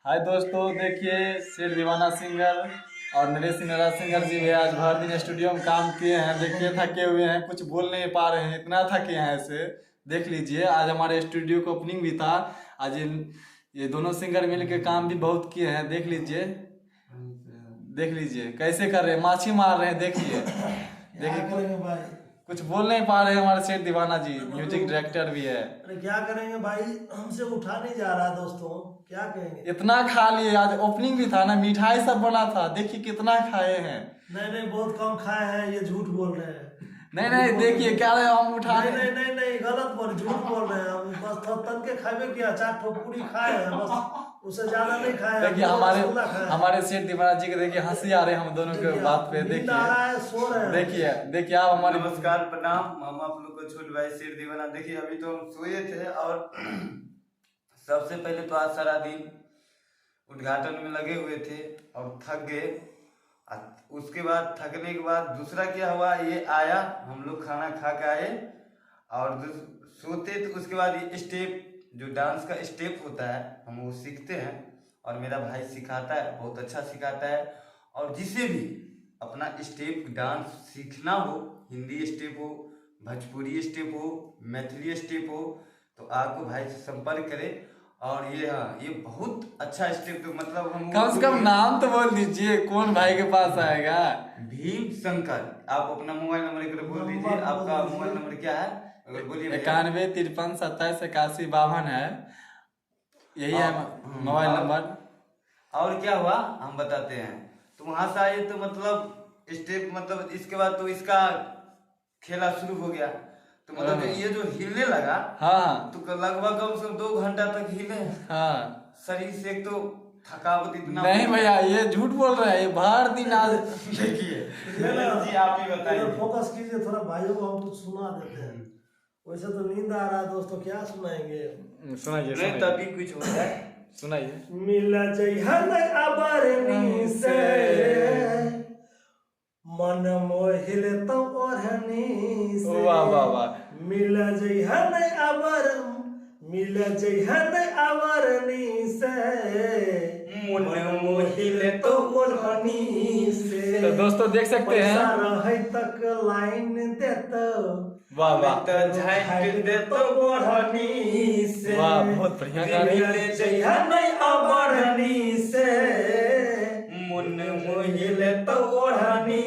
हाय दोस्तों, देखिए शेर दीवाना सिंगर और नरेश नराज सिंगर जी भी आज भर दिन स्टूडियो में काम किए हैं। देखिए थके हुए हैं, कुछ बोल नहीं पा रहे हैं, इतना थके हैं ऐसे। देख लीजिए आज हमारे स्टूडियो का ओपनिंग भी था। आज ये दोनों सिंगर मिलकर काम भी बहुत किए हैं। देख लीजिए, देख लीजिए कैसे कर रहे हैं, माछी मार रहे हैं। देखिए देखिए भाई कुछ बोल नहीं पा रहे हैं हमारे शेर दीवाना जी, म्यूजिक डायरेक्टर भी है। अरे क्या करेंगे भाई, हमसे उठा नहीं जा रहा दोस्तों, क्या कहेंगे। इतना खा लिए, आज ओपनिंग भी था ना, मिठाई सब बना था। देखिए कितना खाए हैं। नहीं नहीं, बहुत कम खाए हैं, ये झूठ बोल रहे हैं। नहीं नहीं, देखिए क्या रहे हम उठा नहीं नहीं नहीं नहीं, गलत बोल, झूठ बोल रहे हैं। हम बस तन के खाए किया, 4 ठो पूरी खाए हैं बस, उससे ज्यादा नहीं खाए हैं। देखिए हमारे शेर दीवाना जी के देखिए हंसी आ रही है हम दोनों के बात पे। नींद आ रहा है, सो रहे हैं। देखिए देखिए आप हमारे नमस्कार, प्रणाम। हम आप लोग को छोट भाई शेर दीवाना। देखिए अभी तो हम सोए थे और सबसे पहले तो आज सारा दिन उद्घाटन में लगे हुए थे और थक गए। उसके बाद थकने के बाद दूसरा क्या हुआ, ये आया, हम लोग खाना खा के आए और सोते। तो उसके बाद ये स्टेप, जो डांस का स्टेप होता है, हम वो सीखते हैं और मेरा भाई सिखाता है, बहुत अच्छा सिखाता है। और जिसे भी अपना स्टेप डांस सीखना हो, हिंदी स्टेप हो, भोजपुरी स्टेप हो, मैथिली स्टेप हो, तो आपको भाई से संपर्क करें। और ये हाँ, ये बहुत अच्छा स्टेप, तो मतलब हम कम से कम नाम तो बोल दीजिए, कौन भाई के पास आएगा। भीम शंकर। आप अपना मोबाइल नंबर एक बार बोल दीजिए, आपका मोबाइल नंबर क्या है, अगर बोलिए। 91 53 27 81 52 है, यही है मोबाइल नंबर। और क्या हुआ हम बताते हैं। तो वहां से आए तो मतलब स्टेप, मतलब इसके बाद तो इसका खेला शुरू हो गया। तो मतलब ये जो हिलने लगा, हाँ तो लगभग कम से कम 2 घंटा तक हिले। हाँ, शरीर से एक तो थकावट इतना नहीं भैया ये झूठ बोल रहे हैं, ये बाहर दिन आज देखिए जी, आप ही बताइए। फोकस कीजिए थोड़ा, भाइयों को हम कुछ सुना देते हैं। वैसे तो नींद आ रहा है दोस्तों, क्या सुनाएंगे। सुनाइए नहीं तभी कुछ हो जाए, सुनाइए। मिला जइहन अबरनी से, मन मोहिल तो ओढ़नी से। वाह वाह वाह। मिला जइहन अबरनी से, मन मोहिल तो ओढ़नी से। तो दोस्तों देख सकते हैं, पैसा रहे तक लाइन देत, वाह वाह झाइट दे तो ओढ़नी से। वाह, बहुत बढ़िया गा रहे हैं। मिले जइहन अबरनी से, मुन मोहिले तो ओढ़नी